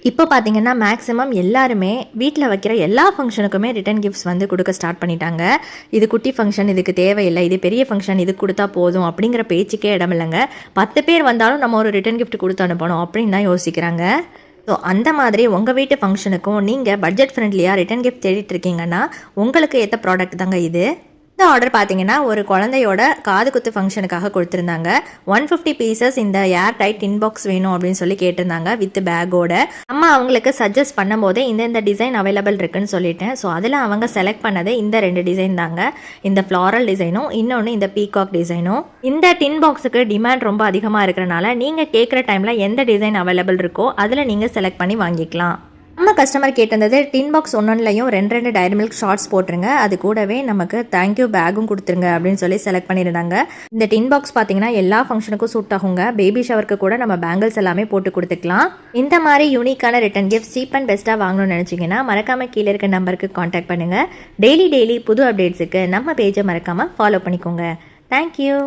இப்போ பார்த்தீங்கன்னா மேக்ஸிமம் எல்லாருமே வீட்டில் வைக்கிற எல்லா ஃபங்க்ஷனுக்குமே ரிட்டன் கிஃப்ட்ஸ் வந்து கொடுக்க ஸ்டார்ட் பண்ணிட்டாங்க. இது குட்டி ஃபங்க்ஷன், இதுக்கு தேவையில்லை, இது பெரிய ஃபங்க்ஷன், இது கொடுத்தா போதும் அப்படிங்கிற பேச்சுக்கே இடம் இல்லைங்க. 10 பேர் வந்தாலும் நம்ம ஒரு ரிட்டன் கிஃப்ட் கொடுத்து அனுப்பணும் அப்படின்னு தான் யோசிக்கிறாங்க. ஸோ அந்த மாதிரி உங்கள் வீட்டு ஃபங்க்ஷனுக்கும் நீங்கள் பட்ஜெட் ஃப்ரெண்ட்லியாக ரிட்டன் கிஃப்ட் தேடிட்டு இருக்கீங்கன்னா உங்களுக்கு ஏற்ற ப்ராடக்ட் தாங்க இது. இந்த ஆர்டர் பார்த்தீங்கன்னா ஒரு குழந்தையோட காது குத்து ஃபங்க்ஷனுக்காக கொடுத்துருந்தாங்க. 150 பீசஸ் இந்த ஏர் டைட் டின் பாக்ஸ் வேணும் அப்படின்னு சொல்லி கேட்டிருந்தாங்க வித் பேக்கோட. நம்ம அவங்களுக்கு சஜஸ்ட் பண்ணும் போதே இந்த டிசைன் அவைலபிள் இருக்குன்னு சொல்லிட்டேன். ஸோ அதில் அவங்க செலக்ட் பண்ணது இந்த 2 டிசைன் தாங்க. இந்த ஃப்ளாரல் டிசைனும் இன்னொன்று இந்த பீகாக் டிசைனும். இந்த டின் பாக்ஸுக்கு டிமாண்ட் ரொம்ப அதிகமாக இருக்கிறனால நீங்கள் கேட்குற டைமில் எந்த டிசைன் அவைலபிள் இருக்கோ அதில் நீங்கள் செலக்ட் பண்ணி வாங்கிக்கலாம். நம்ம கஸ்டமர் கேட்டிருந்தது டின் பாக்ஸ் ஒன்றுலையும் 2 டைரி மில்க் ஷார்ட்ஸ் போட்டுருங்க, அது கூடவே நமக்கு தேங்க்யூ பேக்கும் கொடுத்துருங்க அப்படின்னு சொல்லி செலக்ட் பண்ணியிருந்தாங்க. இந்த டின் பாக்ஸ் பார்த்தீங்கன்னா எல்லா ஃபங்க்ஷனுக்கும் சூட் ஆகுங்க. பேபி ஷவருக்கு கூட நம்ம பேங்கிள்ஸ் எல்லாமே போட்டு கொடுத்துக்கலாம். இந்த மாதிரி யூனிக்கான ரிட்டன் கிஃப்ட் சீப் அண்ட் பெஸ்ட்டாக வாங்கணும்னு நினச்சிங்கன்னா மறக்காமல் கீழே இருக்க நம்பருக்கு காண்டாக்ட் பண்ணுங்கள். டெய்லி புது அப்டேட்ஸுக்கு நம்ம பேஜை மறக்காமல் ஃபாலோ பண்ணிக்கோங்க. தேங்க்யூ.